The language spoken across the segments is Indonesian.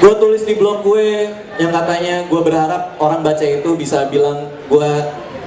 Gue tulis di blog gue yang katanya gue berharap orang baca itu bisa bilang gue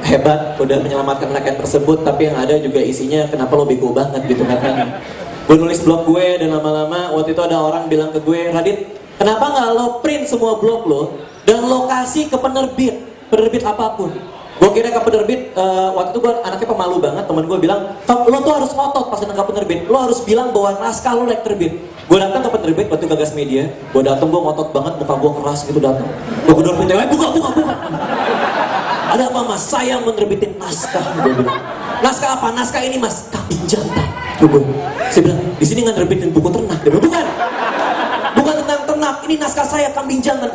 hebat udah menyelamatkan rakyat tersebut, tapi yang ada juga isinya kenapa lo bego banget gitu katanya. Gue nulis blog gue dan lama-lama waktu itu ada orang bilang ke gue, Radit, kenapa nggak lo print semua blog lo dan lo kasih ke penerbit apapun. Gue kira ke penerbit, waktu itu gue anaknya pemalu banget, temen gue bilang, lo tuh harus ngotot pas ke penerbit, lo harus bilang bahwa naskah lo layak terbit. Gue datang ke penerbit waktu Gagas Media, gue datang gue ngotot banget, muka gue keras gitu datang. Gue gedor pintu, buka. Ada apa mas? Saya menerbitin naskah, gue bilang. Naskah apa? Naskah ini mas, kambing jantan. Saya bilang, di sini nggak nerbitin buku ternak. Dia bilang, bukan tentang ternak, ini naskah saya kambing jantan.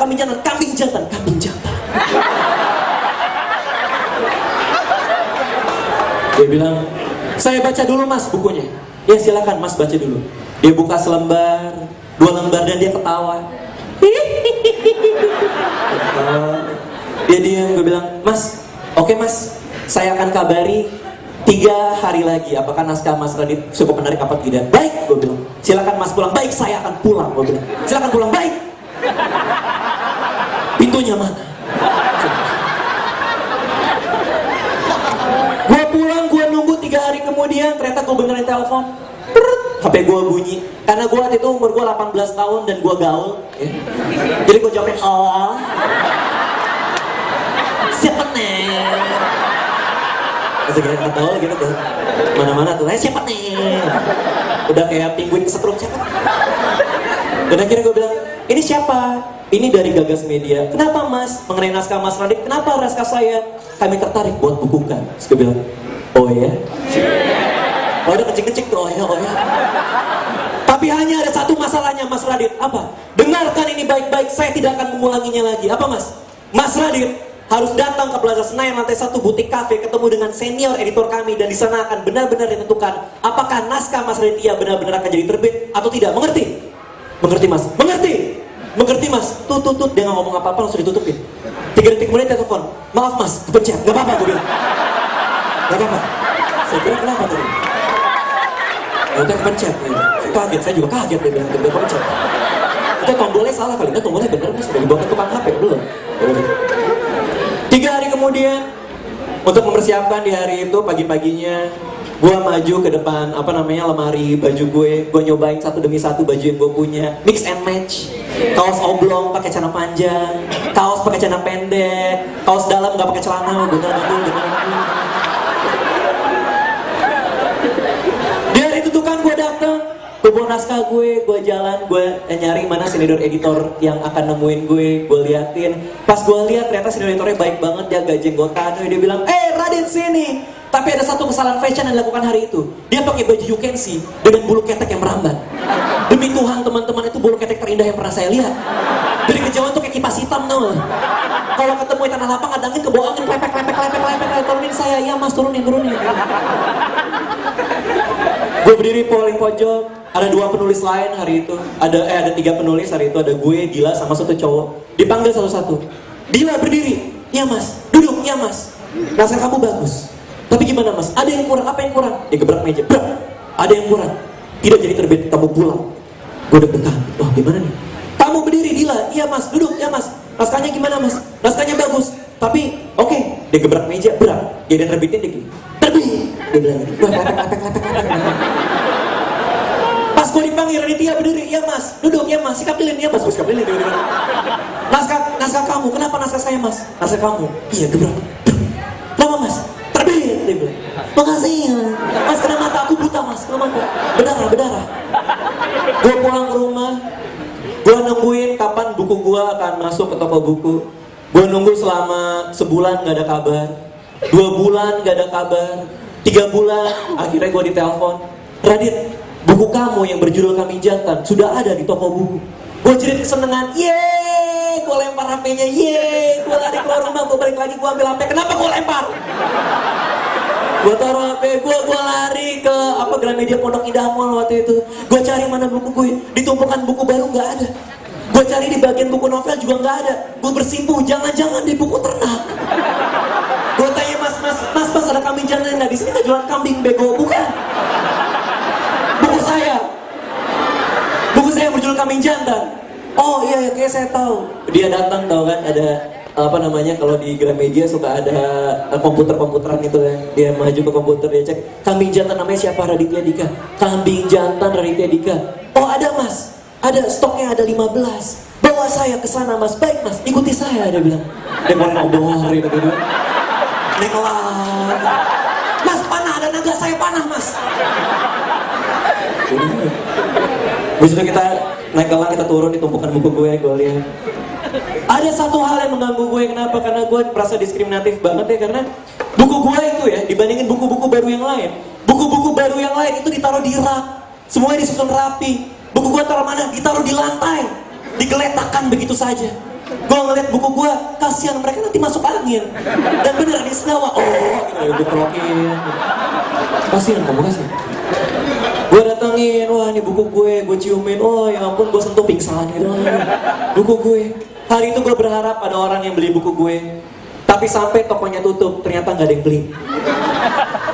Dia bilang, saya baca dulu mas bukunya. Ya silakan mas baca dulu. Dia buka selembar, 2 lembar dan dia ketawa. Dia diam, gue bilang, mas, oke mas, saya akan kabari 3 hari lagi apakah naskah mas Radit cukup menarik apa tidak. Baik, gue bilang, silakan mas pulang. Baik, saya akan pulang, gue bilang. Silakan pulang, baik. Pintunya mana? Gue pulang, gue nunggu 3 hari kemudian, ternyata gue benerin telepon. HP gue bunyi, karena gue waktu itu umur gue 18 tahun dan gue gaul ya. Jadi gue jawabnya, halo siapa nih? Masih kayak gaul gitu tuh, mana-mana tuh, siapa nih? Udah kayak penguin kesetrum, siapa? Dan akhirnya gue bilang, ini siapa? Ini dari Gagas Media. Kenapa mas? Mengenai naskah mas Radit, kenapa naskah saya? Kami tertarik buat bukukan. Terus gue bilang, oh ya? Oh udah kecik-kecik tuh, oh ya. Tapi hanya ada satu masalahnya mas Radit. Apa? Dengarkan ini baik-baik, saya tidak akan mengulanginya lagi. Apa mas? Mas Radit harus datang ke Plaza Senayan lantai 1 butik kafe, ketemu dengan senior editor kami, dan di sana akan benar-benar ditentukan apakah naskah mas Radit benar-benar akan jadi terbit atau tidak. Mengerti? Mengerti mas? Mengerti mas? Tut, dia nggak ngomong apa-apa langsung ditutupin. 3 detik kemudian dia telepon, maaf mas, kepencet. Gak apa-apa gue bilang. Gak apa-apa. Saya bilang kenapa tadi? Udah kepencet. Kaget, saya juga kaget dia bilang dia kepencet. Kita tombolnya salah kali, tombolnya bener mas, udah dibawa ke tukang HP belum? 3 hari kemudian, untuk mempersiapkan di hari itu pagi-paginya, gue maju ke depan lemari baju gue nyobain satu demi satu baju yang gue punya, mix and match, kaos oblong pakai celana panjang, kaos pakai celana pendek, kaos dalam nggak pakai celana, bener. Di hari itu tuh kan gue datang, gue bawa naskah gue jalan, gue nyari mana senior editor yang akan nemuin gue liatin. Pas gue lihat ternyata senior editornya baik banget, dia agak jenggotan, dia bilang, Radit sini. Tapi ada satu kesalahan fashion yang dilakukan hari itu. Dia pakai baju you can see dengan bulu ketek yang merambat. Demi Tuhan teman-teman, itu bulu ketek terindah yang pernah saya lihat. Dari kejauhan tuh kayak kipas hitam tau. Kalau ketemu di tanah lapang ada angin ke bawah angin, lepek, turunin saya, ya mas turunin. Gue berdiri paling pojok, ada 2 penulis lain hari itu. Ada 3 penulis hari itu, ada gue, Dila, sama satu cowok. Dipanggil satu-satu. Dila berdiri, ya mas, duduk, ya mas. Naskah kamu bagus. Tapi gimana mas? Ada yang kurang, apa yang kurang? Dia gebrak meja, ada yang kurang. Tidak jadi terbit, kamu pulang. Gue deg-degan, wah gimana nih? Kamu berdiri, Dila, iya mas, duduk, ya mas. Naskahnya gimana mas? Naskahnya bagus. Tapi, oke. Dia gebrak meja, berat. Dia terbitin, dia gini, terbit. Dia bilang, wah lepek. Pas gue dipanggil, Raditya berdiri, ya mas, duduk, ya mas, sikap lilin, ya mas. Gue sikap lilin, dia bilang, naskah kamu, kenapa naskah saya mas? Naskah kamu, iya gebrak. Kenapa mas? Terbit, dia bilang. Makasih ya. Mas, kena mata aku buta mas, kena mata. Berdarah. Gue pulang ke rumah, gue nungguin kapan buku gue akan masuk ke toko buku. Gue nunggu selama sebulan gak ada kabar, 2 bulan gak ada kabar, 3 bulan, akhirnya gue ditelepon. Radit, buku kamu yang berjudul Kambing Jantan sudah ada di toko buku. Gue jerit kesenengan, yeay, gue lempar HP-nya, yeay, gue lari keluar rumah, gue balik lagi, gue ambil HP, kenapa gue lempar? Gue taruh HP, gue lari ke Gramedia Pondok Indah Mall waktu itu. Gue cari mana buku gue, di tumpukan buku baru nggak ada. Gue cari di bagian buku novel juga nggak ada. Gue bersimpuh, jangan-jangan di buku ternak. Gue tanya mas ada kambing jantan nggak? Di sini nggak jualan kambing, bego, bukan? Buku saya berjudul Kambing Jantan. Oh iya, kayak saya tahu. Dia datang tau kan, ada apa namanya kalau di Gramedia suka ada komputeran itu kan. Dia maju ke komputer, dia cek kambing jantan namanya siapa, Raditya Dika. Kambing jantan Raditya Dika. Oh ada mas, ada stoknya ada 15. Bawa saya ke sana mas. Baik mas, ikuti saya, dia bilang. Dia mau ngobrol gitu. Naik elang. Mas panah, ada naga, saya panah mas. Habis itu kita naik elang, kita turun di tumpukan buku gue lihat. Ada satu hal yang mengganggu gue, kenapa? Karena gue merasa diskriminatif banget ya, karena buku gue itu ya, dibandingin buku-buku baru yang lain. Buku-buku baru yang lain itu ditaruh di rak, semuanya disusun rapi. Buku gue taruh mana? Ditaruh di lantai, digeletakkan begitu saja. Gue ngeliat buku gue, kasihan mereka nanti masuk angin. Dan beneran di senawa, gue kerokin. Kasihan kamu, kasihan. Gue datengin, wah ini buku gue ciumin, oh ya ampun gue sentuh pingsan gitu. Buku gue. Hari itu gue berharap ada orang yang beli buku gue. Tapi sampai tokonya tutup, ternyata gak ada yang beli.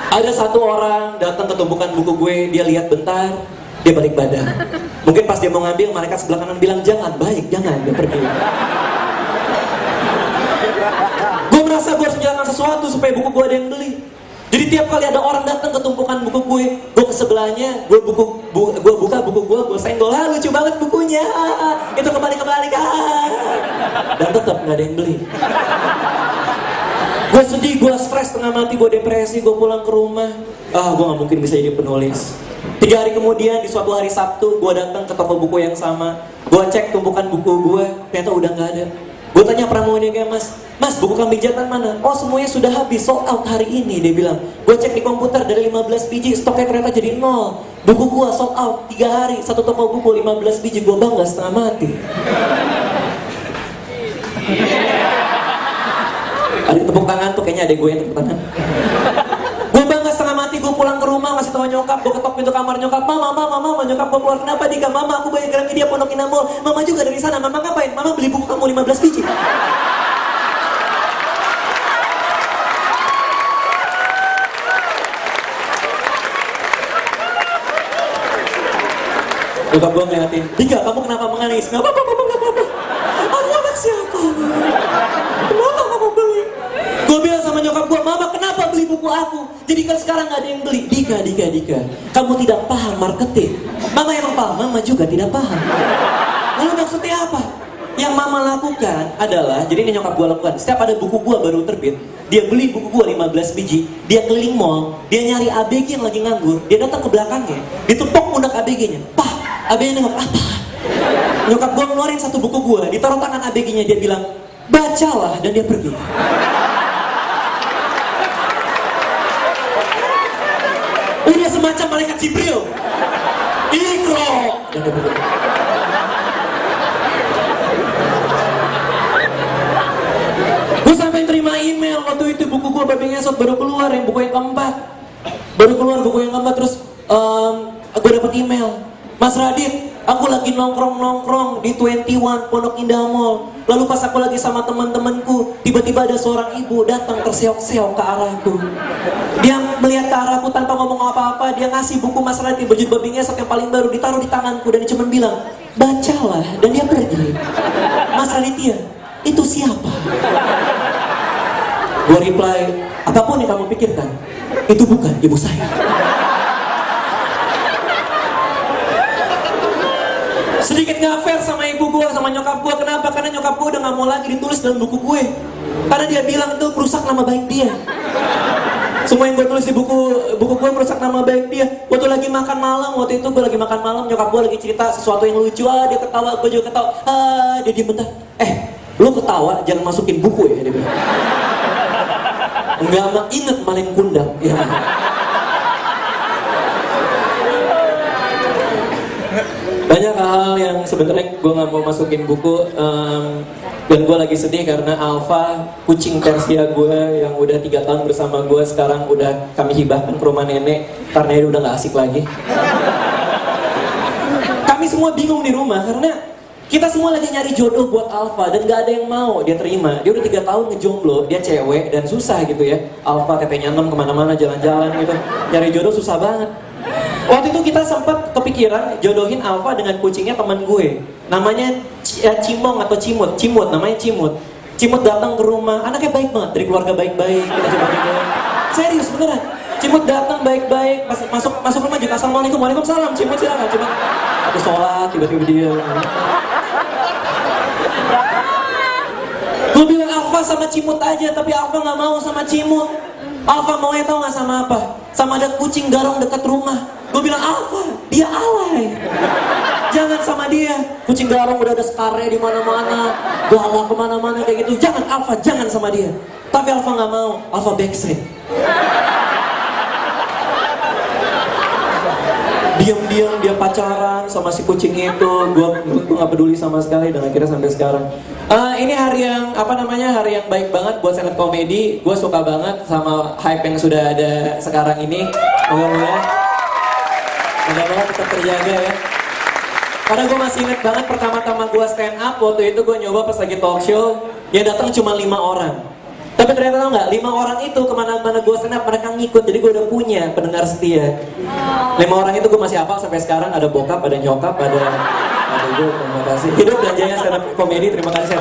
Ada satu orang datang ke tumpukan buku gue, dia lihat bentar, dia balik badan. Mungkin pas dia mau ngambil, malaikat sebelah kanan bilang, jangan, baik, jangan, dia pergi. Gue merasa gue harus menjalankan sesuatu supaya buku gue ada yang beli. Jadi tiap kali ada orang datang ke tumpukan buku gue ke sebelahnya, gue buka buku gue senggol, lucu banget bukunya, itu kembali, dan tetap nggak ada yang beli. Gue sedih, gue stres, setengah mati, gue depresi, gue pulang ke rumah, gue nggak mungkin bisa jadi penulis. 3 hari kemudian, di suatu hari Sabtu, gue datang ke toko buku yang sama, gue cek tumpukan buku gue, ternyata udah nggak ada. Gue tanya pramuanya kayak mas buku kambing jantan mana? Oh semuanya sudah habis, sold out hari ini, dia bilang. Gue cek di komputer dari 15 biji, stoknya ternyata jadi 0. Buku gue sold out 3 hari, satu toko buku 15 biji, gue bangga setengah mati. Ada tepuk tangan tuh, kayaknya ada gue yang tepuk tangan. Gue bangga setengah mati, gue pulang ke rumah, ngasih tau nyokap, gue ketok pintu kamar nyokap, mama, nyokap gue keluar, kenapa Dika? Mama, aku bayar Gramedia Pondok Indah Mall, mama juga dari sana, mama ngapain? Mama beli buku kamu 15 biji. Nyokap gue ngeliatin, Dika kamu kenapa menangis? Gak apa-apa, aku anak siapa? Kenapa kamu beli? Gue bilang sama nyokap gue, mama kenapa beli buku aku? Jadi kan sekarang gak ada yang beli. Dika, kamu tidak paham marketing. Mama emang paham, mama juga tidak paham. Lalu maksudnya apa? Yang mama lakukan adalah, jadi ini nyokap gue lakukan, setiap ada buku gue baru terbit, dia beli buku gue 15 biji, dia keliling mall, dia nyari ABG yang lagi nganggur, dia datang ke belakangnya, ditepok pundak ABG-nya, pah, ABG-nya nengok, apa? Nyokap gue ngeluarin satu buku gue, ditaruh tangan ABG-nya, dia bilang, bacalah, dan dia pergi. Ini semacam malaikat Jibril, Iqra, dan dia pergi. Gue sampai terima email waktu itu, buku gue Babi Ngesot baru keluar, yang buku yang keempat. Terus gue dapet email, Mas Radit, aku lagi nongkrong di 21 Pondok Indah Mall. Lalu pas aku lagi sama teman-temanku, tiba-tiba ada seorang ibu datang terseok-seok ke arahku. Dia melihat ke arahku tanpa ngomong apa-apa, dia ngasih buku Mas Radit berjudul Babi Ngesot yang paling baru, ditaruh di tanganku dan dia cuma bilang, bacalah, dan dia pergi. Mas Raditya, itu siapa? Gue reply, apapun yang kamu pikirkan, itu bukan ibu saya. Sedikit gak fair sama ibu gue, sama nyokap gue. Kenapa? Karena nyokap gue udah gak mau lagi ditulis dalam buku gue. Karena dia bilang itu merusak nama baik dia. Semua yang gue tulis di buku gue merusak nama baik dia. Waktu lagi makan malam, nyokap gue lagi cerita sesuatu yang lucu, dia ketawa, gue juga ketawa. Dia diem bentar, lu ketawa jangan masukin buku ya, dia bilang. Enggak mah inget maling kundang ya. Banyak hal yang sebenarnya gue nggak mau masukin buku, dan gue lagi sedih karena Alfa, kucing Persia gue yang udah 3 tahun bersama gue, sekarang udah kami hibahkan ke rumah nenek karena dia udah nggak asik lagi. Kami semua bingung di rumah karena kita semua lagi nyari jodoh buat Alfa dan gak ada yang mau dia terima. Dia udah 3 tahun ngejomblo, dia cewek dan susah gitu ya. Alfa tetenya 6 kemana-mana jalan-jalan gitu. Nyari jodoh susah banget. Waktu itu kita sempat kepikiran jodohin Alfa dengan kucingnya teman gue. Namanya Cimong atau Cimut namanya Cimut. Cimut datang ke rumah, anaknya baik banget, dari keluarga baik-baik, kita coba gitu. Serius beneran. Cimut datang baik-baik, masuk rumah juga assalamualaikum, waalaikumsalam. Cimut silakan, Cimut. Aku sholat, tiba-tiba dia. Gue bilang Alfa sama Cimut aja, tapi Alfa nggak mau sama Cimut. Alfa maunya tau nggak sama apa? Sama ada kucing garong dekat rumah. Gue bilang Alfa, dia alay. Jangan sama dia. Kucing garong udah ada skare di mana-mana, galak kemana-mana kayak gitu. Jangan Alfa, jangan sama dia. Tapi Alfa nggak mau. Alfa backstreet. Diam-diam dia pacaran sama si kucing itu. Gue nggak peduli sama sekali dan akhirnya sampai sekarang. Ini hari yang hari yang baik banget buat stand up comedy. Gue suka banget sama hype yang sudah ada sekarang ini. Mudah-mudahan tetap terjaga ya. Karena gue masih inget banget pertama-tama gue stand up, waktu itu gue nyoba pas lagi talk show, yang datang cuma 5 orang. Tapi ternyata tau nggak, 5 orang itu kemana-mana gue stand up mereka ngikut, jadi gue udah punya pendengar setia. 5 orang itu gue masih hafal sampai sekarang, ada bokap, ada nyokap, ada gue. Terima kasih. Hidup dan jaya stand up comedy, terima kasih.